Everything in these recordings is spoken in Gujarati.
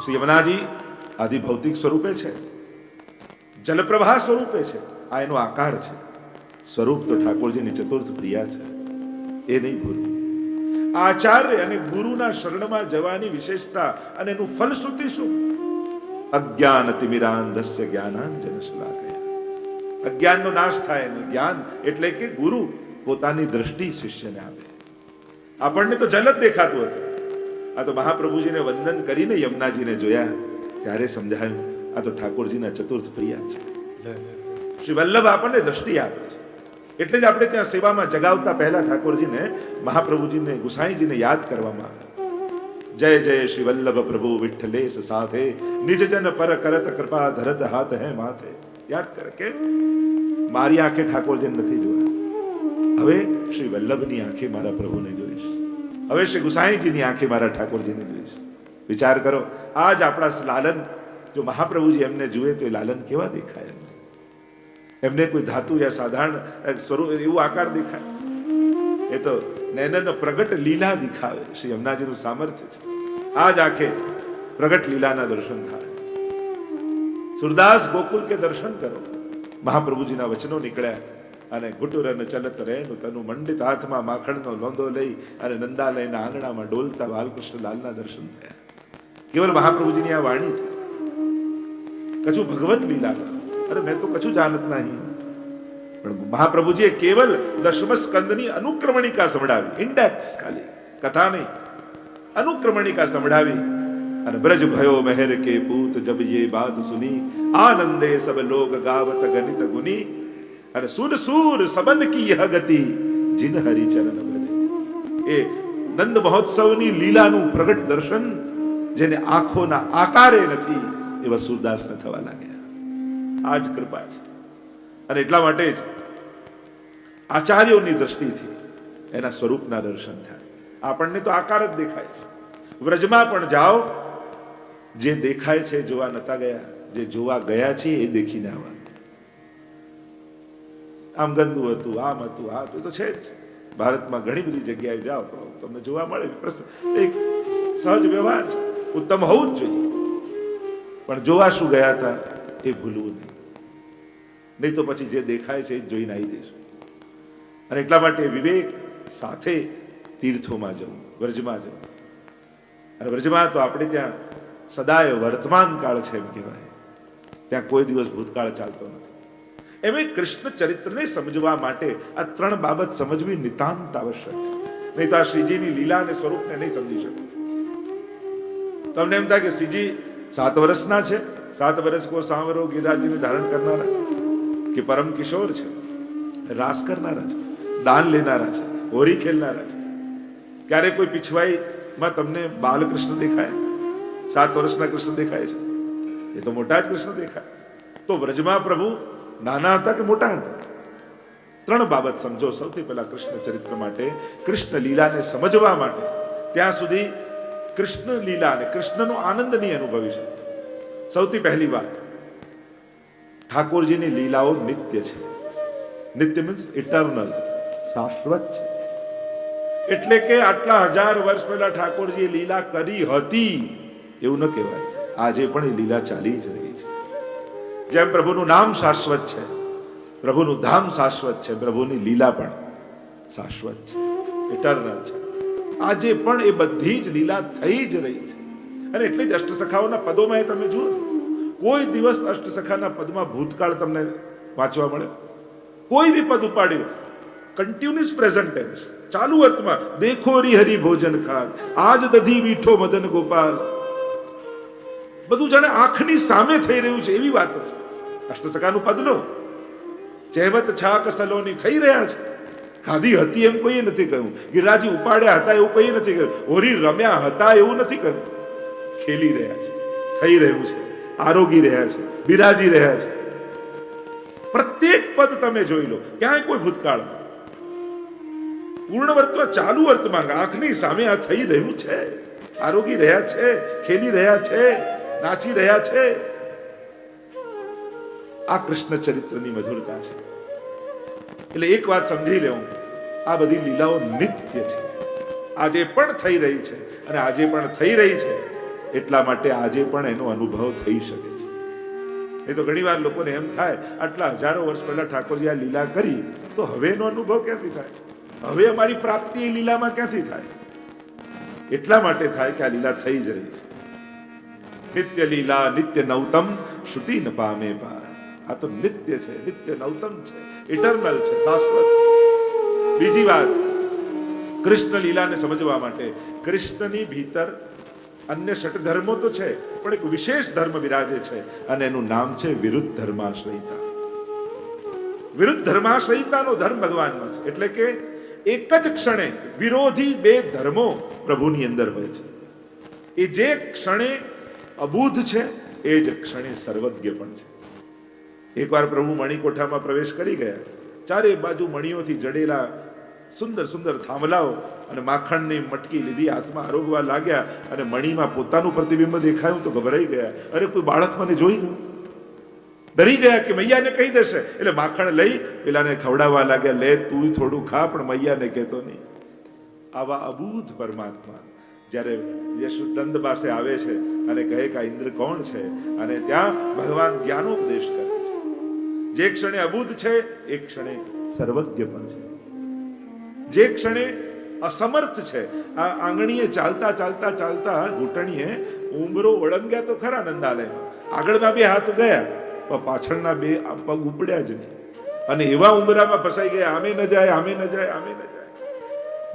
શ્રી યમુનાજી આધિભૌતિક સ્વરૂપે છે, જલપ્રવાહ સ્વરૂપે છે, આ એનો આકાર છે. સ્વરૂપ તો ઠાકોરજીની ચતુર્થ પ્રિયા છે, એ નહીં ભૂલવું. આચાર્ય અને ગુરુના શરણમાં જવાની વિશેષતા અને એનું ફલશ્રુતિ શું? અજ્ઞાન તિમિરાંધસ્ય જ્ઞાનાંજન શલાકયા. અજ્ઞાનનો નાશ થાય એનું જ્ઞાન એટલે કે ગુરુ પોતાની દ્રષ્ટિ શિષ્યને આપે. આપણને તો જલ જ દેખાતું હતું. આ તો મહાપ્રભુજીને વંદન કરીને યમુનાજીને જોયા ત્યારે સમજાયું આ તો ઠાકોરજીના ચતુર્થ પ્રિયા છે. શ્રી વલ્લભ આપણને દ્રષ્ટિ આપે છે. એટલે જ આપણે ત્યાં સેવામાં જગાવતા પહેલા ઠાકોરજીને, મહાપ્રભુજીને, ગુસાઈજીને યાદ કરવામાં આવે. જય જય શ્રી વલ્લભ પ્રભુ વિઠ્ઠલેશ સાથે નિજજન પર કરત કૃપા ધરત હાથ હે માથે. યાદ કરે કે મારી આંખે ઠાકોરજીને નથી જોયા, હવે શ્રી વલ્લભની આંખે મારા પ્રભુને જોઈશ, હવે શ્રી ગુસાઈજીની આંખે મારા ઠાકોરજીને જોઈશ. વિચાર કરો, આજ આપણા લાલન, જો મહાપ્રભુજી એમને જુએ તો એ લાલન કેવા દેખાય? એમને કોઈ ધાતુ યા સાધારણ સ્વરૂપ એવું આકાર દેખાય? એ તો નૈનન પ્રગટ લીલા દિખાવે. શ્રી યમુનાજીનું સામર્થ્ય છે. આજ આંખે પ્રગટ લીલાના દર્શન થાય. સુરદાસ ગોકુલ કે દર્શન કરો. મહાપ્રભુજીના વચનો નીકળ્યા અને ગુટુરન ચલત રહેનું તનું મંડિત હાથમાં માખણનો લોંદો લઈ અને નંદાલયના આંગણામાં ડોલતા બાલકૃષ્ણ લાલના દર્શન થયા. કેવલ મહાપ્રભુજીની આ વાણી છે. કછું ભગવત લીલા, અરે મેં તો કછું જાણત નહીં. પણ મહાપ્રભુજીએ કેવલ દશમ સ્કંદની અનુક્રમણિકા સંભળાવી, ઇન્ડેક્સ, ખાલી કથા નહીં, અનુક્રમણિકા સંભળાવી અને બ્રજ ભયો મહેર કે પૂત જબ યે બાત સુની આનંદે સબ લોગ ગાવત ગણિત ગુની અને સુર સુર સબન કી યહ ગતિ જીન હરિ ચરણ ભરે. એ નંદ મહોત્સવની લીલાનું પ્રગટ દર્શન જેને આંખોના આકારે નથી એવા સુરદાસને થવા લાગ્યા. આ જ કૃપા છે. અને એટલા માટે જ આચાર્યોની દ્રષ્ટિથી એના સ્વરૂપના દર્શન થાય. આપણને તો આકાર જ દેખાય છે. વ્રજમાં પણ જાઓ, જે દેખાય છે જોવા નતા ગયા, જે જોવા ગયા છે એ દેખીને આવવાનું. આમ ગંદુ હતું, આમ હતું, આ તો છે જ. ભારતમાં ઘણી બધી જગ્યાએ જાઓ તો તમને જોવા મળે. એક સહજ વ્યવહાર છે, ઉત્તમ હોવું જ જોઈએ. પણ જોવા શું ગયા હતા એ ભૂલવું નહીં. નહીં તો પછી જે દેખાય છે એ જોઈને આવી જઈશું. અને એટલા માટે વિવેક સાથે તીર્થોમાં જવું, વ્રજમાં જવું. અને વ્રજમાં તો આપણે ત્યાં સદાય વર્તમાન કાળ છે એમ કહેવાય. ત્યાં કોઈ દિવસ ભૂતકાળ ચાલતો નથી. એમ કૃષ્ણ ચરિત્રને સમજવા માટે આ ત્રણ બાબત સમજવી નિતાંત આવશ્યક છે. નહીં તો આ શ્રીજીની લીલા અને સ્વરૂપને નહીં સમજી શકો. તમને એમ થાય કે શ્રીજી 7 વર્ષના છે, 7 વર્ષ કો સાંવરો ગિરિરાજને ધારણ કરનારા, કે પરમ કિશોર છે, રાસ કરનારા છે, દાન લેનારા છે, હોરી ખેલનારા છે. ક્યારે કોઈ પીછવાઈમાં તમને બાલકૃષ્ણ દેખાય? 7 વર્ષના કૃષ્ણ દેખાય છે? એ તો મોટા જ કૃષ્ણ દેખાય. તો વ્રજમાં પ્રભુ નાના હતા કે મોટા હતા? 3 બાબત સમજો. સૌથી પહેલા કૃષ્ણ ચરિત્ર માટે, કૃષ્ણ લીલાને સમજવા માટે, ત્યાં સુધી કૃષ્ણ લીલા અને કૃષ્ણનો આનંદ નહીં અનુભવી શકે. સૌથી પહેલી વાત, ઠાકોરજીની લીલાઓ નિત્ય છે. નિત્ય મીન્સ ઇટર્નલ, શાશ્વત છે. એટલે કે આટલા 1000 વર્ષ પહેલા ઠાકોરજીએ લીલા કરી હતી એવું ન કહેવાય. આજે પણ એ લીલા ચાલી જ રહી છે. જેમ પ્રભુનું નામ શાશ્વત છે, પ્રભુનું ધામ શાશ્વત છે, પ્રભુની લીલા પણ શાશ્વત છે, ઇટર્નલ છે. આજે પણ એ બધી જ લીલા થઈ જ રહી છે. અને એટલે જ અષ્ટસખાઓના પદોમાં એ તમે જુઓ, કોઈ દિવસ અષ્ટસખાના પદમાં ભૂતકાળ તમને વાંચવા મળે? કોઈ બી પદ ઉપાડ્યું, કન્ટિન્યુઅસ પ્રેઝન્ટ ટેન્સ, ચાલુ અર્થમાં. દેખો રી હરિ ભોજન ખાન, આજ દધી મીઠો મદન ગોપાલ. બધું જાણે આંખની સામે થઈ રહ્યું છે એવી વાતો છે. અષ્ટસખાનું પદ લો, ચહેવત છાક સલોની ખાઈ રહ્યા છે. ખાધી હતી એમ કોઈએ નથી કહ્યું. ગિરિરાજી ઉપાડ્યા હતા એવું કોઈએ નથી કહ્યું. હોરી રમ્યા હતા એવું નથી કહ્યું. ખેલી રહ્યા છે, થઈ રહ્યું છે, આરોગી રહ્યા છે, બિરાજી રહ્યા છે. પ્રત્યેક પદ તમે જોઈ લો, ક્યાંય કોઈ ભૂતકાળ નથી. પૂર્ણ વર્તમાં, ચાલુ વર્તમાન, આંખની સામે આ થઈ રહ્યું છે. આરોગી રહ્યા છે, ખેલી રહ્યા છે, નાચી રહ્યા છે. આ કૃષ્ણ ચરિત્રની મધુરતા છે. એટલે એક વાત સમજી લેવું, આ બધી લીલાઓ નિત્ય છે. આજે પણ થઈ રહી છે અને આજે પણ થઈ રહી છે એટલા માટે આજે પણ એનો અનુભવ થઈ શકે છે. એ તો ઘણીવાર લોકોને એમ થાય આટલા હજારો વર્ષ પહેલા ઠાકોરજી આ લીલા કરી તો હવે એનો અનુભવ ક્યાંથી થાય, હવે અમારી પ્રાપ્તિ એ લીલામાં ક્યાંથી થાય? એટલા માટે થાય કે આ લીલા થઈ જ રહી છે. નિત્ય લીલા નિત્ય નવતમ શ્રુતિ ન પામે પાર. આ તો નિત્ય છે, નિત્ય નવતમ છે, ઇટરનલ છે, શાશ્વત. બીજી વાત, કૃષ્ણ લીલાને સમજવા માટે કૃષ્ણની ભીતર અન્ય ષટ ધર્મો તો છે, પણ એક વિશેષ ધર્મ વિરાજે છે અને એનું નામ છે વિરુદ્ધ ધર્માશ્રયિતા. વિરુદ્ધ ધર્માશ્રયિતાનો ધર્મ ભગવાનમાં છે. એટલે કે એક જ ક્ષણે વિરોધી બે ધર્મો પ્રભુની અંદર હોય છે. એ જે ક્ષણે અબૂધ છે એ જ ક્ષણે સર્વજ્ઞ પણ છે. એકવાર પ્રભુ મણિકોઠામાં પ્રવેશ કરી ગયા, ચારે બાજુ મણીઓથી જડેલા સુંદર સુંદર થાંભલાઓ અને માખણની મટકી લીધી, હાથમાં આરોગવા લાગ્યા અને મણીમાં પોતાનું પ્રતિબિંબ દેખાયું તો ગભરાઈ ગયા. અરે કોઈ બાળક મને જોઈ ગયું, ડરી ગયા કે મૈયાને કહી દેશે. એટલે માખણ લઈ પેલાને ખવડાવવા લાગ્યા, લે તું થોડું ખા પણ મૈયાને કહેતો નહીં. આવા અબૂધ પરમાત્મા જ્યારે યશોદંદ પાસે આવે છે અને કહે કે આ ઇન્દ્ર કોણ છે, અને ત્યાં ભગવાન જ્ઞાનોપદેશ કરે છે. જે ક્ષણે અબૂધ છે એ ક્ષણે સર્વજ્ઞ પણ છે. જે ક્ષણે અસમર્થ છે, આ આંગણીએ ચાલતા ચાલતા ચાલતા ઘૂંટણીએ ઉંબરો ઓળંગ્યા તો ખરા નંદાલયમાં, આગળના બે હાથ ગયા પણ પાછળના બે પગ ઉપડ્યા જ નહીં, અને એવા ઉંબરામાં ફસાઈ ગયા, આમે ન જાય, આમે ન જાય, આમે ન જાય.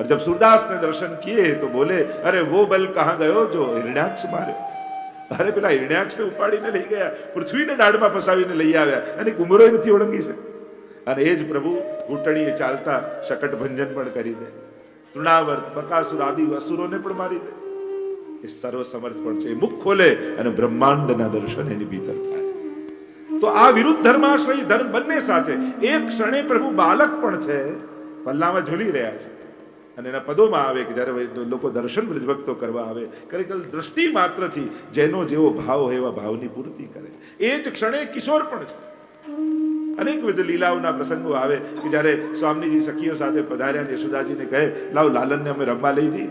और जब सूरदास ने दर्शन किए तो बोले, अरे वो बल कहां गयो जो हिरण्याक्ष मारे. अरे પેલા હિરण्याક્ષને ઉપાડીને લઈ ગયા, પૃથ્વીને દાઢમાં ફસાવીને લઈ આવ્યા, અને કુંભરોય નથી ઓળંગી શકે. અને એ જ પ્રભુ ઘૂંટણીએ ચાલતા શકટ ભંજન પણ કરી દે, તૃણાવર્ત બકાસુર આદિ અસુરોને પણ મારી દે. એ સર્વ સમર્થ પણ છે. મુખ ખોલે અને બ્રહ્માંડના દર્શન એની ભીતર થાય. તો આ વિરુદ્ધ ધર્માશ્રય ધર્મ બંને સાથે એક ક્ષણે પ્રભુ બાલક પણ છે, પલ્લામાં ઝૂલી રહ્યા છે. અને એના પદોમાં આવે કે જ્યારે લોકો દર્શન બ્રજભક્તો કરવા આવે, ખરેખર દ્રષ્ટિ માત્રથી જેનો જેવો ભાવ હોય એવા ભાવની પૂર્તિ કરે. એ જ ક્ષણે કિશોર પણ છે. અનેકવિધ લીલાઓના પ્રસંગો આવે કે જ્યારે સ્વામીજી સખીઓ સાથે પધાર્યા, યશોદાજીને કહે, લાવ લાલનને અમે રમવા લઈ જઈએ.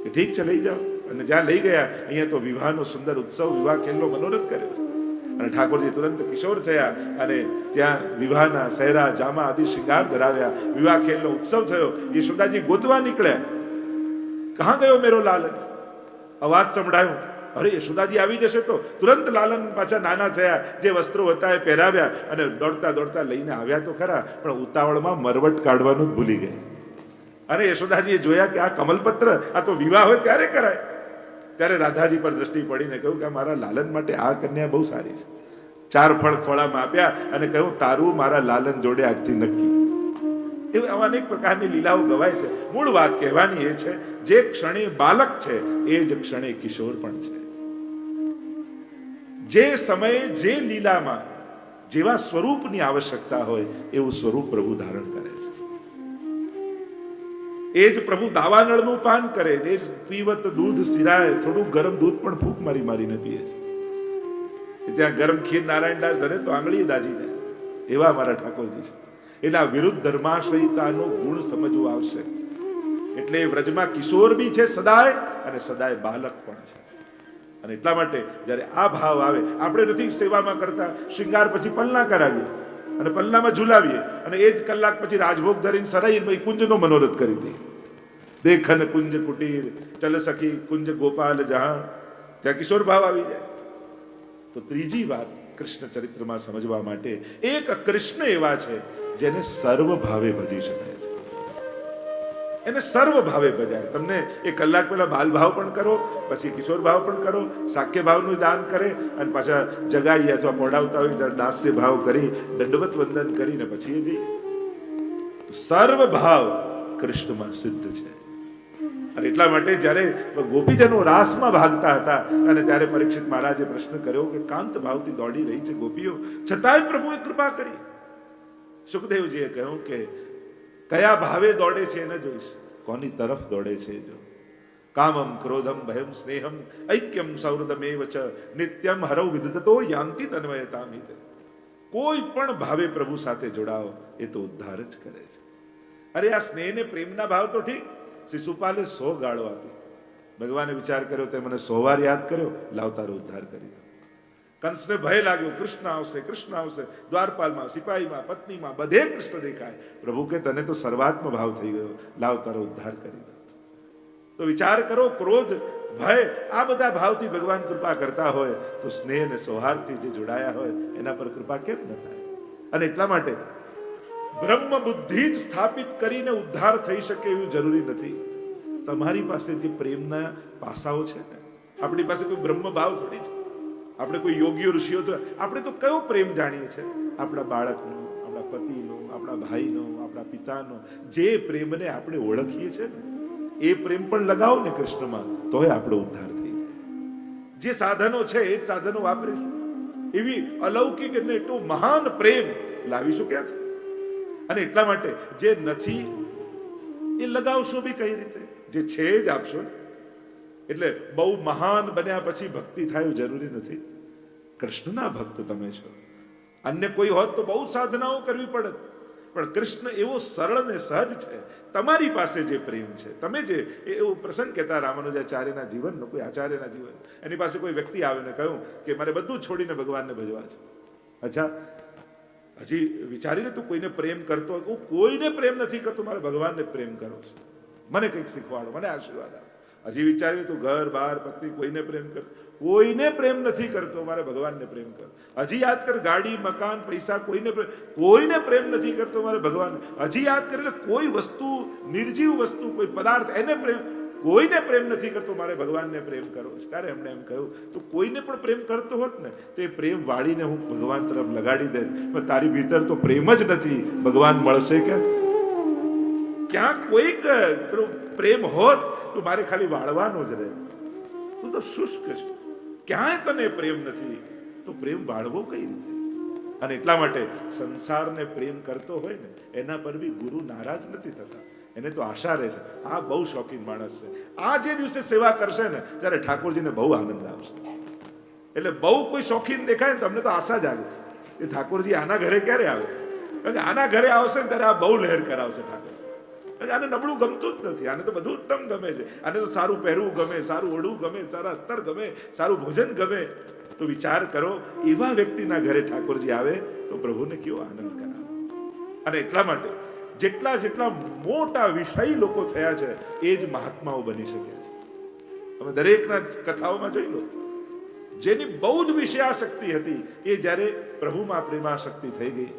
કે ઠીક છે, લઈ જાઓ. અને જ્યાં લઈ ગયા, અહીંયા તો વિવાહનો સુંદર ઉત્સવ, વિવાહ ખેલનો મનોરથ કર્યો છે. અને ઠાકોરજી તુરંત કિશોર થયા અને ત્યાં વિવાહના સહેરા જામા આદિ શૃંગાર ધરાવ્યા, વિવાહ ખેલનો ઉત્સવ થયો. યશોદાજી ગોતવા નીકળ્યા, કહાં ગયો મેરો લાલન? અવાજ સંભળાયો. અરે યશોદાજી આવી જશે તો તુરંત લાલન પાછા નાના થયા, જે વસ્ત્રો હતા એ પહેરાવ્યા અને દોડતા દોડતા લઈને આવ્યા તો ખરા, પણ ઉતાવળમાં મરવટ કાઢવાનું જ ભૂલી ગયા. અને યશોદાજીએ જોયા કે આ કમલપત્ર, આ તો વિવાહ હોય ત્યારે કરાય. ત્યારે રાધાજી પર દ્રષ્ટિ પડીને કહ્યું કે મારા લાલન માટે આ કન્યા બહુ સારી છે. 4 ફળ ખોળામાં આપ્યા અને કહ્યું, તારું મારા લાલન જોડે આજથી નક્કી. એવી આવા અનેક પ્રકારની લીલાઓ ગવાય છે. મૂળ વાત કહેવાની એ છે, જે ક્ષણે બાલક છે એ જ ક્ષણે કિશોર પણ છે. જે સમયે જે લીલામાં જેવા સ્વરૂપની આવશ્યકતા હોય એવું સ્વરૂપ પ્રભુ ધારણ કરે છે. એ જ પ્રભુ દાવાનળનું પાન કરે, એ જ પીવત દૂધ સિરાય, થોડું ગરમ દૂધ પણ ફૂંક મારી મારીને પીએ છે. ત્યાં ગરમ ખીર નારાયણદાસ ધરે તો આંગળી દાજી જાય, એવા મારા ઠાકોરજી છે. એટલે આ વિરુદ્ધ ધર્માશ્રયિતાનો ગુણ સમજવો આવશ્યક છે. એટલે વ્રજમાં કિશોર બી છે સદાય, અને સદાય બાલક પણ છે. અને એટલા માટે જ્યારે આ ભાવ આવે, આપણે નથી સેવામાં કરતા, શૃંગાર પછી પલ્લા કરાવીએ અને પલ્લામાં ઝુલાવીએ, અને એ જ કલાક પછી રાજભોગ ધરીને સરાઈ કુંજનો મનોરથ કરી દઈએ. દેખન કુંજ કુટીર ચલ સખી કુંજ ગોપાલ જહાં, ત્યાં કિશોર ભાવ આવી જાય. તો ત્રીજી વાત કૃષ્ણ ચરિત્રમાં સમજવા માટે, એક કૃષ્ણ એવા છે જેને સર્વ ભાવે ભજી શકાય છે. એને સર્વ ભાવે ભજાય. તમને એક કલાક પહેલા બાલ ભાવ પણ કરો, પછી કિશોર ભાવ પણ કરો, સાક્ય ભાવનું દાન કરે, અને પાછા જગાઈ અથવા પોડાવતા હોય ત્યારે દાસ્ય ભાવ કરી દંડવત વંદન કરીને પછી એ જઈએ. સર્વ ભાવ કૃષ્ણમાં સિદ્ધ છે. અને એટલા માટે જ્યારે ગોપીજનો રાસમાં ભાગતા હતા અને ત્યારે પરીક્ષિત મહારાજે પ્રશ્ન કર્યો કે કાંત ભાવથી દોડી રહી છે ગોપીઓ, છતાંય પ્રભુએ કૃપા કરી. સુખદેવજીએ કહ્યું કે કયા ભાવે દોડે છે એને જોઈશ, કોની તરફ દોડે છે જો. કામમ ક્રોધમ ભયમ સ્નેહમ ઐક્યમ સૌહૃદમેવ ચ નિત્યમ હરૌ વિદધતો યાંતિ તન્મયતામિત. કોઈ પણ ભાવે પ્રભુ સાથે જોડાઓ એ તો ઉદ્ધાર જ કરે છે. અરે આ સ્નેહ ને પ્રેમના ભાવ તો ઠીક, શિશુપાલે 100 ગાળો આપી, ભગવાને વિચાર કર્યો તે મને 100 વાર યાદ કર્યો, લાવ તારો ઉદ્ધાર કરી દો. કંસને ભય લાગ્યો, કૃષ્ણ આવશે, કૃષ્ણ આવશે. દ્વારપાલમાં, સિપાહીમાં, પત્નીમાં બધે કૃષ્ણ દેખાય. પ્રભુ કે તને તો સર્વાત્મ ભાવ થઈ ગયો, લાવ તારો ઉદ્ધાર કરી દો. તો વિચાર કરો, ક્રોધ, ભય આ બધા ભાવથી ભગવાન કૃપા કરતા હોય તો સ્નેહ અને સૌહાર્દથી જે જોડાયા હોય એના પર કૃપા કેમ ન થાય? અને એટલા માટે બ્રહ્મ બુદ્ધિ જ સ્થાપિત કરીને ઉદ્ધાર થઈ શકે એવું જરૂરી નથી. તમારી પાસે જે પ્રેમના પાસાઓ છે ને, આપણી પાસે કોઈ બ્રહ્મ ભાવ થોડી છે. આપણે કોઈ યોગીઓ ઋષિઓ તો આપણે તો કયો પ્રેમ જાણીએ છીએ? આપણા બાળકનો, આપણા પતિનો, આપણા ભાઈનો, આપણા પિતાનો, જે પ્રેમને આપણે ઓળખીએ છીએ ને એ પ્રેમ પણ લગાવો ને કૃષ્ણમાં, તોય આપણો ઉદ્ધાર થઈ જાય. જે સાધનો છે એ જ સાધનો વાપરીશું. એવી અલૌકિક એટલે એટલો મહાન પ્રેમ લાવીશું ક્યાંથી? અને એટલા માટે જે નથી એ લગાવશો બી કઈ રીતે? જે છે જ આપશો. એટલે બહુ મહાન બન્યા પછી ભક્તિ થાય એવું જરૂરી નથી. કૃષ્ણના ભક્ત તમે છો. અન્ય કોઈ હોત તો બહુ સાધનાઓ કરવી પડે, પણ કૃષ્ણ એવો સરળ ને સહજ છે. તમારી પાસે જે પ્રેમ છે, તમે જે એવો પ્રસંગ કહેતા રામાનુજાચાર્યના જીવનનો, કોઈ આચાર્યના જીવન, એની પાસે કોઈ વ્યક્તિ આવે ને કહ્યું કે મારે બધું છોડીને ભગવાનને ભજવા છે. અચ્છા, હજી વિચારીને તું કોઈને પ્રેમ કરતો હોય? હું કોઈને પ્રેમ નથી કરતો, મારે ભગવાનને પ્રેમ કરો છે. મને કંઈક શીખવાડો, મને આશીર્વાદ આપો. હજી વિચાર્યું તું ઘર બાર પત્ની કોઈને પ્રેમ કર? કોઈને પ્રેમ નથી કરતો, મારે ભગવાનને પ્રેમ કર. હજી યાદ કર, ગાડી, મકાન, પૈસા કોઈને પ્રેમ નથી કરતો, મારે ભગવાન. હજી યાદ કરે, કોઈ વસ્તુ, નિર્જીવ વસ્તુ, કોઈ પદાર્થ, એને કોઈને પ્રેમ નથી કરતો, મારે ભગવાનને પ્રેમ કરો. ત્યારે એમણે એમ કહ્યું, તું કોઈને પણ પ્રેમ કરતો હોત ને તે પ્રેમ વાળીને હું ભગવાન તરફ લગાડી દે, પણ તારી ભીતર તો પ્રેમ જ નથી, ભગવાન મળશે ક્યાંથી? ક્યાં કોઈક પ્રેમ હોત તો મારે ખાલી વાળવાનો જ રહે. તું તો શુષ્ક છે, ક્યાંય તને પ્રેમ નથી, તો પ્રેમ વાળવો કઈ રીતે? અને એટલા માટે સંસારને પ્રેમ કરતો હોય ને એના પર બી ગુરુ નારાજ નથી થતા. એને તો આશા રહે છે, આ બહુ શોખીન માણસ છે, આ જે દિવસે સેવા કરશે ને ત્યારે ઠાકોરજીને બહુ આનંદ આવશે. એટલે બહુ કોઈ શોખીન દેખાય ને તમને તો આશા જાગે કે ઠાકોરજી આના ઘરે ક્યારે આવે, કારણ કે આના ઘરે આવશે ને ત્યારે આ બહુ લહેર કરાવશે ઠાકોર. આને નબળું ગમતું જ નથી, આને તો બધું ઉત્તમ ગમે છે. આને તો સારું પહેરવું ગમે, સારું ઓઢવું ગમે, સારા અત્તર ગમે, સારું ભોજન ગમે. તો વિચાર કરો, એવા વ્યક્તિના ઘરે ઠાકોરજી આવે તો પ્રભુને કેવો આનંદ કરાવે. અને એટલા માટે જેટલા મોટા વિષય લોકો થયા છે એ જ મહાત્માઓ બની શક્યા છે. તમે દરેકના કથાઓમાં જોઈ લો, જેની બહુ જ વિષયાશક્તિ હતી એ જ્યારે પ્રભુમાં પ્રેમાશક્તિ થઈ ગઈ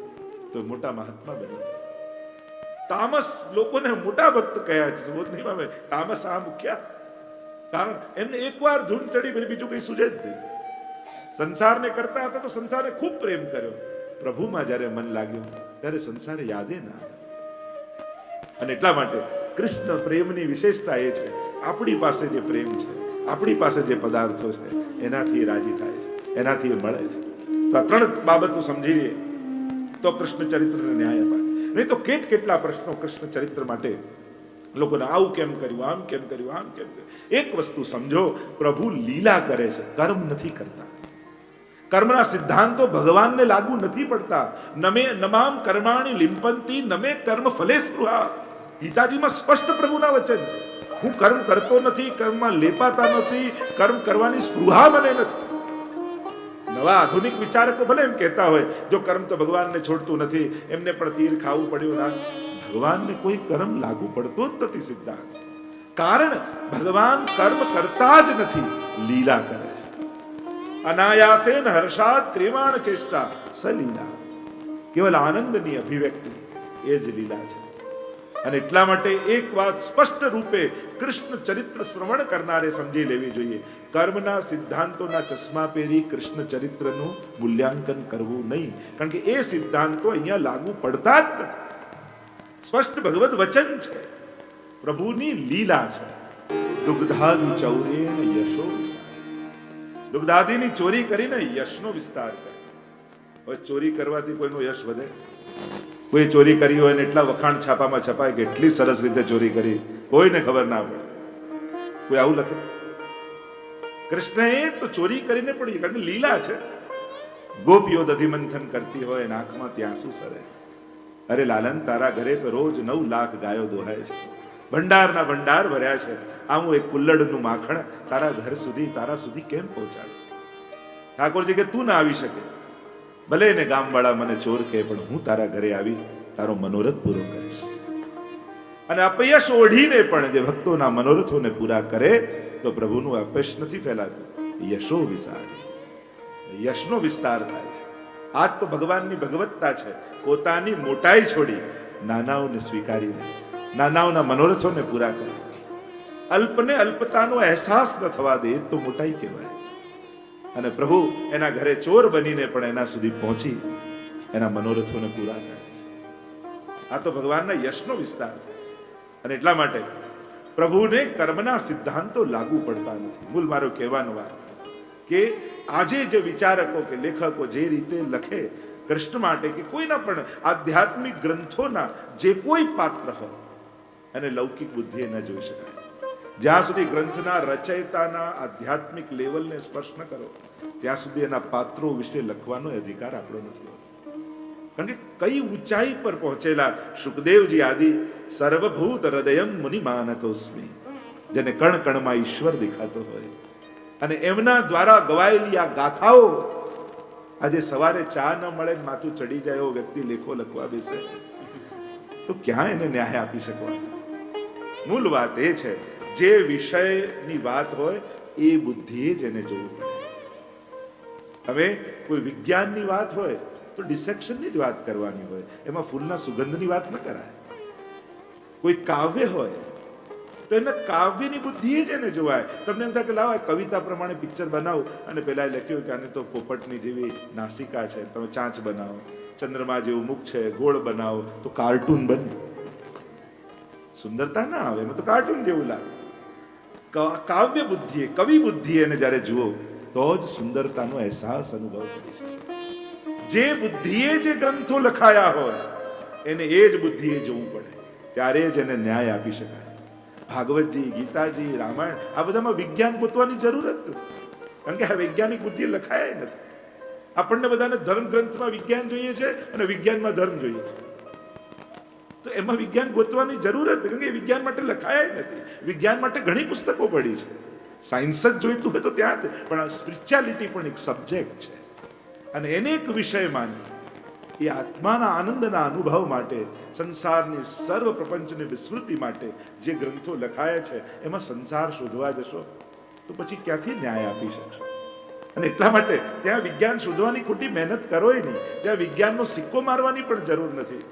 તો મોટા મહાત્મા બની. તામસ લોકોને મોટા ભક્ત કયા છે, તામસ આ મુખ્ય કારણ એમને એકવાર ધૂન ચડી પછી બીજું કઈ સુજે જ નહીં. સંસારને કરતા હતા તો સંસારે ખૂબ પ્રેમ કર્યો, પ્રભુમાં જ્યારે મન લાગ્યું ત્યારે સંસારે યાદે ના આવે. અને એટલા માટે કૃષ્ણ પ્રેમની વિશેષતા એ છે, આપણી પાસે જે પ્રેમ છે, આપણી પાસે જે પદાર્થો છે એનાથી રાજી થાય છે, એનાથી મળે છે. તો આ ત્રણ બાબતો સમજી લઈએ તો કૃષ્ણ ચરિત્રને ન્યાય અપાય. નહીં તો કેટલા પ્રશ્નો કૃષ્ણ ચરિત્ર માટે લોકોને આવું કેમ કર્યું, આમ કેમ કર્યું, આમ કેમ કર્યું. એક વસ્તુ સમજો, પ્રભુ લીલા કરે છે, કર્મ નથી કરતા. કર્મના સિદ્ધાંતો ભગવાનને લાગુ નથી પડતા. નમામ કર્માણી લિંપંતી નમે કર્મ ફલે સ્પૃહા. ગીતાજીમાં સ્પષ્ટ પ્રભુના વચન છે, હું કર્મ કરતો નથી, કર્મમાં લેપાતા નથી, કર્મ કરવાની સ્પૃહા મને નથી. નવા આધુનિક વિચારકો ભલે એમ કહેતા હોય જો કર્મ તો ભગવાનને છોડતું નથી, એમને પણ તીર ખાવું પડ્યું. ના, ભગવાનને કોઈ કર્મ લાગુ પડતો જ નથી સિદ્ધાંત. કારણ ભગવાન કર્મ કરતા જ નથી, લીલા કરે છે. અનાયાસેન હર્ષાદ ક્રિયમાણ ચેષ્ટા સલીલા. કેવલ આનંદની અભિવ્યક્તિ એ જ લીલા છે. અને એટલા માટે એક વાત સ્પષ્ટ રૂપે કૃષ્ણ ચરિત્ર શ્રવણ કરનારે સમજી લેવી જોઈએ, કર્મના સિદ્ધાંતોના ચશ્મા પહેરી કૃષ્ણ ચરિત્રનું મૂલ્યાંકન કરવું નહીં, કારણ કે એ સિદ્ધાંતો અહીંયા લાગુ પડતા જ નથી. સ્પષ્ટ ભગવદ વચન છે, પ્રભુની લીલા છે. દુગ્ધાદિ ચૌરેણ યશો વિસ્તાર. દુગ્ધાદિની ચોરી કરીને યશનો વિસ્તાર કરે. હવે ચોરી કરવાથી કોઈનો યશ વધે? કોઈ ચોરી કરી હોય ને એટલા વખાણ છાપામાં છપાય કે એટલી સરસ રીતે ચોરી કરી, કોઈને ખબર ના પડે. કોઈ આવું લખે? કૃષ્ણએ તો ચોરી કરીને પણ, કારણ કે લીલા છે. ગોપીઓ દધિમંથન કરતી હોય, આંખમાં ત્યાં શું સરે. અરે લાલન, તારા ઘરે તો રોજ 9 લાખ ગાયો દોહાય છે, ભંડારના ભંડાર ભર્યા છે. આવું એક કુલ્લડનું માખણ તારા ઘર સુધી, તારા સુધી કેમ પહોંચાડે? ઠાકોરજી કે તું ના આવી શકે, ભલે ને ગામવાળા મને ચોર કહે, પણ હું તારા ઘરે આવી તારો મનોરથ પૂરો કરીશ. અને અપયશ ઓઢીને પણ જે ભક્તોના મનોરથોને પૂરા કરે તો પ્રભુનું અપયશ નથી ફેલાતું, યશો વિસ્તાર, યશનો વિસ્તાર થાય છે. આ તો ભગવાનની ભગવત્તા છે. પોતાની મોટાઈ છોડી નાનાઓને સ્વીકારીને નાનાઓના મનોરથોને પૂરા કરે. અલ્પને અલ્પતાનો અહેસાસ ન થવા દે તો મોટાઈ કહેવાય. અને પ્રભુ એના ઘરે ચોર બનીને પણ એના સુધી પહોંચી એના મનોરથોને પૂરા કરે છે. આ તો ભગવાનના યશનો વિસ્તાર થાય છે. અને એટલા માટે પ્રભુને કર્મના સિદ્ધાંતો લાગુ પડતા નથી. મૂળ મારો કહેવાનો વાત કે આજે જે વિચારકો કે લેખકો જે રીતે લખે કૃષ્ણ માટે કે કોઈના પણ આધ્યાત્મિક ગ્રંથોના જે કોઈ પાત્ર હોય એને લૌકિક બુદ્ધિએ ન જોઈ શકાય. જ્યાં સુધી ગ્રંથના રચયિતાના આધ્યાત્મિક લેવલને સ્પર્શ ન કરો ત્યાં સુધી એના પાત્રો વિશે લખવાનો અધિકાર આપણો નથી હોતો. કારણ કે કઈ ઊંચાઈ પર પહોંચેલા સુખદેવજી આદિ સર્વભૂત હૃદયમ મુનિ માનતોસ્મિ, જેને કણ કણમાં ઈશ્વર દેખાતો હોય, અને એમના દ્વારા ગવાયેલી આ ગાથાઓ આજે સવારે ચા ન મળે માથું ચડી જાય એવો વ્યક્તિ લેખો લખવા બેસે તો ક્યાં એને ન્યાય આપી શકવાનો? મૂળ વાત એ છે જે વિષયની વાત હોય એ બુદ્ધિએ જ એને જોવું પડે. હવે કોઈ વિજ્ઞાનની વાત હોય તો ડિસેક્શનની જ વાત કરવાની હોય, એમાં ફૂલના સુગંધની વાત ન કરાય. કોઈ કાવ્ય હોય તો એના કાવ્યની બુદ્ધિએ જ એને જોવાય. તમને એમ થાય કે લાવો કવિતા પ્રમાણે પિક્ચર બનાવો અને પેલા લખ્યું કે આને તો પોપટની જેવી નાસિકા છે, તમે ચાંચ બનાવો, ચંદ્રમા જેવું મુખ છે, ગોળ બનાવો તો કાર્ટૂન બને. સુંદરતા ના આવે, એમાં તો કાર્ટૂન જેવું લાગે. કાવ્ય બુદ્ધિએ, કવિ બુદ્ધિએ એને જ્યારે જુઓ તો જ સુંદરતાનો અહેસાસ અનુભવ કરી શકે. જે બુદ્ધિએ જે ગ્રંથો લખાયા હોય એને એ જ બુદ્ધિએ જોવું પડે, ત્યારે જ એને ન્યાય આપી શકાય. ભાગવતજી, ગીતાજી, રામાયણ આ બધામાં વિજ્ઞાન ગોતવાની જરૂર જ નથી, કારણ કે આ વૈજ્ઞાનિક બુદ્ધિ લખાયા નથી. આપણને બધાને ધર્મ ગ્રંથમાં વિજ્ઞાન જોઈએ છે અને વિજ્ઞાનમાં ધર્મ જોઈએ છે, તો એમાં વિજ્ઞાન ગોતવાની જરૂર જ નથી, કારણ કે વિજ્ઞાન માટે લખાયા નથી. વિજ્ઞાન માટે ઘણી પુસ્તકો પડી છે. સાયન્સ જ જોઈતું હોય તો ત્યાં જ, પણ આ સ્પિરિચ્યુઆલિટી પણ એક સબ્જેક્ટ છે અને એને એક વિષય માની એ આત્માના આનંદના અનુભવ માટે, સંસારની સર્વ પ્રપંચની વિસ્મૃતિ માટે જે ગ્રંથો લખાયા છે એમાં સંસાર શોધવા જશો તો પછી ક્યાંથી ન્યાય આપી શકશો? અને એટલા માટે ત્યાં વિજ્ઞાન શોધવાની ખોટી મહેનત કરોય નહીં, ત્યાં વિજ્ઞાનનો સિક્કો મારવાની પણ જરૂર નથી.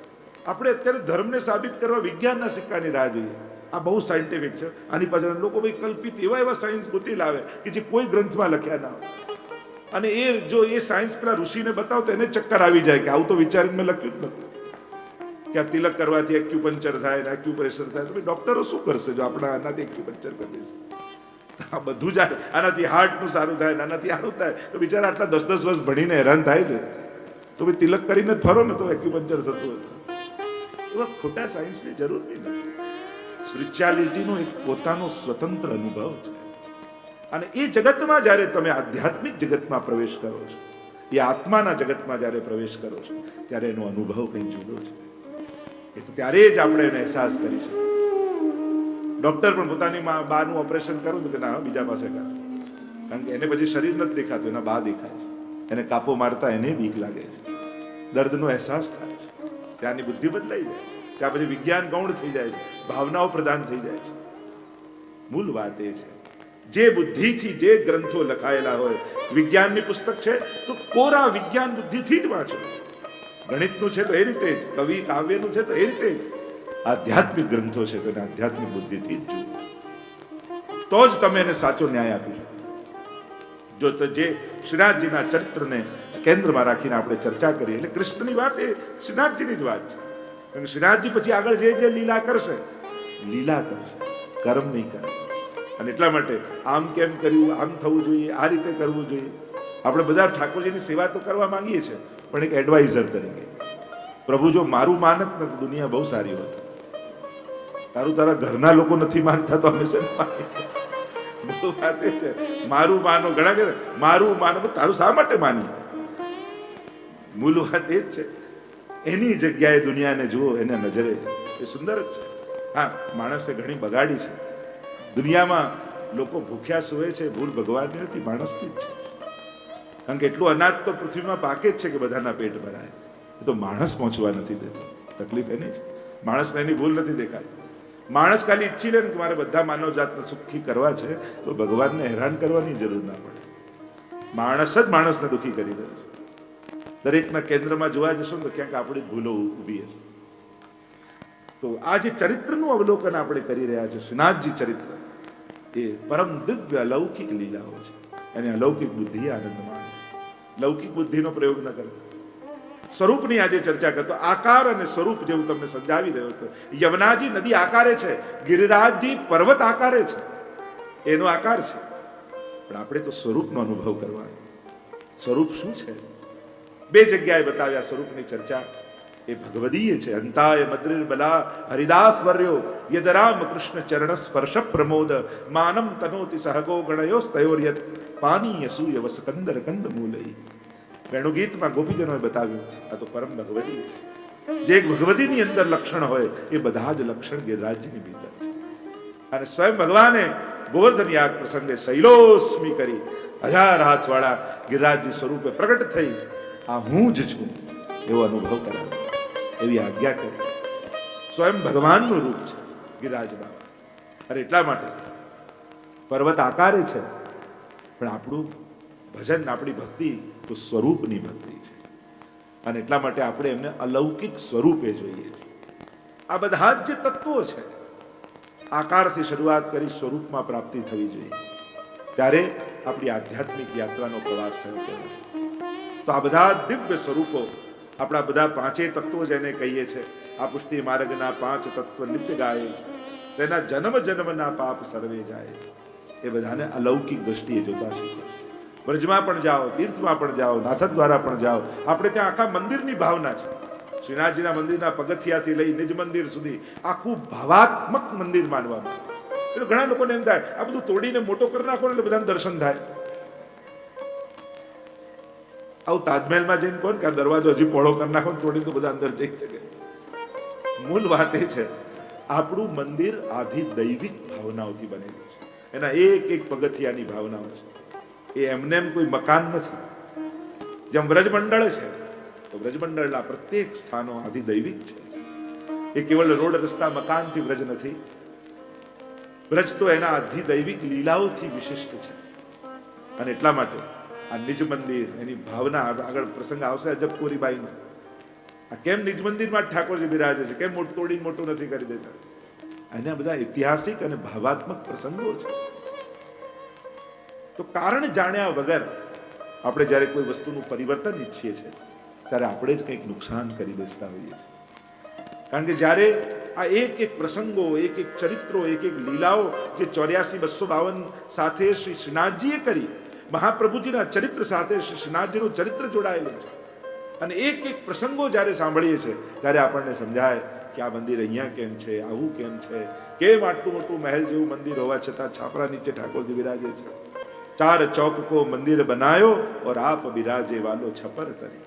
આપણે અત્યારે ધર્મને સાબિત કરવા વિજ્ઞાનના સિક્કાની રાહ જોઈએ. આ બહુ સાયન્ટિફિક છે, આની પાછળ લોકો ભાઈ કલ્પિત એવા સાયન્સ ગોતી લાવે કે જે કોઈ ગ્રંથમાં લખ્યા ના હોય. અને એ જો એ સાયન્સ પેલા ઋષિને બતાવો તો એને ચક્કર આવી જાય કે આવું તો વિચારીને મેં લખ્યું જ નથી કે આ તિલક કરવાથી એક્યુપંચર થાય ને એક્યુપ્રેશર થાય. તો ડોક્ટરો શું કરશે જો આપણે આનાથી એક્યુપંચર કરી દઈશું? આ બધું જ આનાથી હાર્ટનું સારું થાય, આનાથી સારું થાય, તો બિચારા આટલા 10-10 વર્ષ ભણીને હેરાન થાય છે. તો ભાઈ તિલક કરીને જ ફરો ને તો એક્યુપંચર થતું હોય. એવા ખોટા સાયન્સની જરૂર નહીં નથી. સ્પિરિચ્યુઆલિટીનો એક પોતાનો સ્વતંત્ર અનુભવ છે. અને એ જગતમાં જ્યારે તમે આધ્યાત્મિક જગતમાં પ્રવેશ કરો છો, એ આત્માના જગતમાં જ્યારે પ્રવેશ કરો છો ત્યારે એનો અનુભવ કંઈ જુદો છે. એ તો ત્યારે જ આપણે એનો અહેસાસ કરી શકીએ. ડોક્ટર પણ પોતાની બાનું ઓપરેશન કરું તો કે ના બીજા પાસે કર, કારણ કે એને પછી શરીર નથી દેખાતું, એના બા દેખાય છે. એને કાપો મારતા એને બીક લાગે છે, દર્દનો અહેસાસ થાય છે. ત્યાંની બુદ્ધિ બદલાઈ જાય છે, ત્યાં પછી વિજ્ઞાન ગૌણ થઈ જાય છે, ભાવનાઓ પ્રદાન થઈ જાય છે. મૂળ વાત એ છે જે બુદ્ધિથી જે ગ્રંથો લખાયેલા હોય, વિજ્ઞાનની પુસ્તક છે તો કોરા વિજ્ઞાન બુદ્ધિથી જ વાંચો. ગણિતનું છે તો એ રીતે જ, કવિ કાવ્યનું છે તો એ રીતે જ, આધ્યાત્મિક ગ્રંથો છે તો એને આધ્યાત્મિક બુદ્ધિથી જ જુઓ, તો જ તમે એને સાચો ન્યાય આપી શકો. જો તો જે શ્રીનાથજીના ચરિત્રને કેન્દ્રમાં રાખીને આપણે ચર્ચા કરીએ એટલે કૃષ્ણની વાત એ શ્રીનાથજીની જ વાત છે. કારણ કે શ્રીનાથજી પછી આગળ જે લીલા કરશે, કર્મ નહીં કરે. અને એટલા માટે આમ કેમ કર્યું, આમ થવું જોઈએ, આ રીતે કરવું જોઈએ. આપણે બધા ઠાકોરજીની સેવા તો કરવા માંગીએ છીએ, પણ એક એડવાઇઝર તરીકે. પ્રભુ જો મારું માનત ને તો દુનિયા બહુ સારી હોત. તારા ઘરના લોકો નથી માનતા તો હંમેશા બહુ વાત એ છે. મારું માનો, ઘણા કે મારું માનો, તારું શા માટે માન્યું? મૂળ વાત એ જ છે. એની જગ્યાએ દુનિયાને જુઓ, એને નજરે, એ સુંદર જ છે. હા, માણસે ઘણી બગાડી છે. દુનિયામાં લોકો ભૂખ્યા સૂવે છે, ભૂલ ભગવાનની નથી, માણસની જ છે. કારણ કે એટલું અનાજ તો પૃથ્વીમાં પાકે જ છે કે બધાના પેટ ભરાય. એ તો માણસ પહોંચવા નથી દેતો. તકલીફ એની છે. માણસને એની ભૂલ નથી દેખાતી. માણસ ખાલી ઈચ્છી લે કે મારે બધા માનવ જાતને સુખી કરવા છે, તો ભગવાનને હેરાન કરવાની જરૂર ના પડે. માણસ જ માણસને દુઃખી કરી દે છે. દરેકના કેન્દ્રમાં જોવા જશો ને તો ક્યાંક આપણી ભૂલો ઊભી છે. તો આ જે ચરિત્રનું અવલોકન આપણે કરી રહ્યા છે, શ્રીનાથજી ચરિત્ર, એ પરમ દિવ્ય અલૌકિક લીલાઓ છે. અને અલૌકિક બુદ્ધિ આનંદ માણે. લૌકિક બુદ્ધિનો પ્રયોગ ન કરે. સ્વરૂપની આજે ચર્ચા કરતો આકાર અને સ્વરૂપ જેવું તમને સમજાવી રહ્યો હતો. યમુનાજી નદી આકારે છે, ગિરિરાજજી પર્વત આકારે છે, એનો આકાર છે. પણ આપણે તો સ્વરૂપનો અનુભવ કરવાનો. સ્વરૂપ શું છે? બે જગ્યાએ બતાવ્યા સ્વરૂપની ચર્ચા. એ ભગવદીય છે. અંતાય મદ્રિર બલા હરિદાસ વર્યો યદ રામ કૃષ્ણ ચરણ સ્પર્શ પ્રમોદ માનમ તનોતિ સહગો ગણયો તયોર્યત પાનીય સૂય વસકંદર કંદ મૂલઈ. વેણુગીતમાં ગોપીજનોએ બતાવ્યું આ તો પરમ ભગવદી છે. જે એક ભગવદીની અંદર લક્ષણ હોય એ બધા જ લક્ષણ ગિરિરાજની ભીતર છે. અને સ્વયં ભગવાને ગોવર્ધન યાગ પ્રસંગે શૈલોસ્મી કરી 1000 હાથવાળા ગિરિરાજજી સ્વરૂપે પ્રગટ થઈ આ હું જ છું એવો અનુભવ કરાવ્યો, એવી આજ્ઞા કરી. સ્વયં ભગવાનનું રૂપ છે ગિરિરાજ બાબા. અને એટલા માટે પર્વત આકારે છે, પણ આપણું ભજન, આપણી ભક્તિ તો સ્વરૂપની ભક્તિ છે. અને એટલા માટે આપણે એમને અલૌકિક સ્વરૂપે જોઈએ છીએ. આ બધા જ જે તત્વો છે, આકારથી શરૂઆત કરી સ્વરૂપમાં પ્રાપ્તિ થવી જોઈએ, ત્યારે આપણી આધ્યાત્મિક યાત્રાનો પ્રવાસ થયો કહેવાય. તો આ બધા દિવ્ય સ્વરૂપો, આપણા બધા પાંચેય તત્વો જેને કહીએ છીએ, આ પુષ્ટિ માર્ગના 5 તત્વ નિત્ય ગાય, તેના જન્મ જન્મના પાપ સર્વે જાય. એ બધાને અલૌકિક દ્રષ્ટિએ જોતા શીખો. બ્રજમાં પણ જાઓ, તીર્થમાં પણ જાઓ, નાથદ દ્વારા પણ જાઓ, આપણે ત્યાં આખા મંદિરની ભાવના છે. શ્રીનાથજીના મંદિરના પગથિયાથી લઈ નિજ મંદિર સુધી આખું ભાવાત્મક મંદિર માનવામાં. એટલે ઘણા લોકોને એમ થાય આ બધું તોડીને મોટો કરી નાખો એટલે બધાને દર્શન થાય. આવું તાજમહેલમાં જઈને કોણ કે આ દરવાજો હજી પહોળો કરી નાખો, તોડી તો બધા અંદર જઈ શકે. મૂળ વાત એ છે આપણું મંદિર આધી દૈવિક ભાવનાઓથી બનેલું છે. એના એક એક પગથિયાની ભાવનાઓ છે. એ એમને એમ કોઈ મકાન નથી. જેમ વ્રજમંડળ છે તો વ્રજમંડળના પ્રત્યેક સ્થાનો આધી દૈવિક છે. એ કેવળ રોડ રસ્તા મકાનથી વ્રજ નથી. વ્રજ તો એના આધી દૈવિક લીલાઓથી વિશિષ્ટ છે. અને એટલા માટે આ નિજ મંદિર, એની ભાવના, આગળ પ્રસંગ આવશે અજબકોરીબાઈનો. આ કેમ નિજ મંદિરમાં ઠાકોરજી બિરાજે છે, કેમ તોડીને મોટું નથી કરી દેતા? આના બધા ઐતિહાસિક અને ભાવાત્મક પ્રસંગો છે. તો કારણ જાણ્યા વગર આપણે જ્યારે કોઈ વસ્તુનું પરિવર્તન ઈચ્છીએ છીએ ત્યારે આપણે જ કંઈક નુકસાન કરી બેસતા હોઈએ છીએ. કારણ કે જ્યારે આ એક એક પ્રસંગો, એક એક ચરિત્રો, એક એક લીલાઓ જે 84-252 સાથે શ્રી શ્રીનાથજીએ કરી, મહાપ્રભુજીના ચરિત્ર સાથે શ્રી શ્રીનાથજીનું ચરિત્ર જોડાયેલું છે. અને એક એક પ્રસંગો જ્યારે સાંભળીએ છીએ ત્યારે આપણને સમજાય કે આ મંદિર અહીંયા કેમ છે, આવું કેમ છે, કેમ આટલું મોટું મહેલ જેવું મંદિર હોવા છતાં છાપરા નીચે ઠાકોરજી બિરાજે છે. 4 चौक को मंदिर बनायो और आप बिराजे वालो छपर तरी.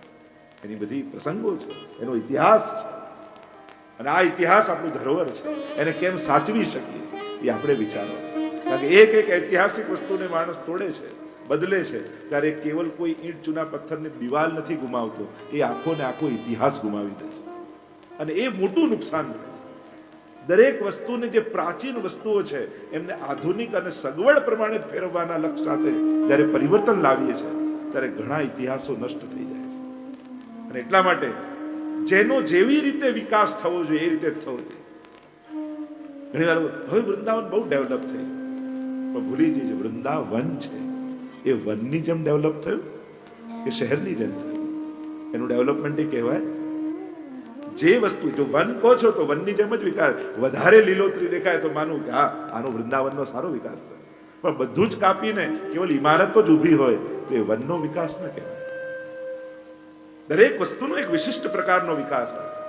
એની બધી પ્રસંગો છે, એનો ઇતિહાસ છે. અને આ ઇતિહાસ આપણું ધરોહર છે. એને કેમ સાચવી શકીએ એ આપણે વિચારવા. કારણ કે એક એક ઐતિહાસિક વસ્તુને માણસ તોડે છે, બદલે છે, ત્યારે કેવલ કોઈ ઈંટ ચૂના પથ્થરની દિવાલ નથી ગુમાવતો, એ આખો ને આખો ઇતિહાસ ગુમાવી દે છે. અને એ મોટું નુકસાન કરે છે. દરેક વસ્તુને, જે પ્રાચીન વસ્તુઓ છે એમને આધુનિક અને સગવડ પ્રમાણે ફેરવવાના લક્ષ્ય સાથે જ્યારે પરિવર્તન લાવીએ છીએ ત્યારે ઘણા ઇતિહાસો નષ્ટ થઈ જાય છે. અને એટલા માટે જેનો જેવી રીતે વિકાસ થવો જોઈએ એ રીતે થવો જોઈએ. ઘણી વાર હવે વૃંદાવન બહુ ડેવલપ થયું, પણ ભૂલી જઈએ વૃંદાવન છે એ વનની જેમ ડેવલપ થયું કે શહેરની જેમ થયું? એનું ડેવલપમેન્ટ એ કહેવાય. જે વસ્તુ, જો વન કહો છો તો વનની જેમ જ વિકાસ, વધારે લીલોતરી દેખાય તો માનું કે હા આનો વૃંદાવનનો સારો વિકાસ થયો. પણ બધું જ કાપીને કેવલ ઇમારતો જ ઊભી હોય તો એ વનનો વિકાસ ન કહેવાય. દરેક વસ્તુનો એક વિશિષ્ટ પ્રકારનો વિકાસ હોય છે.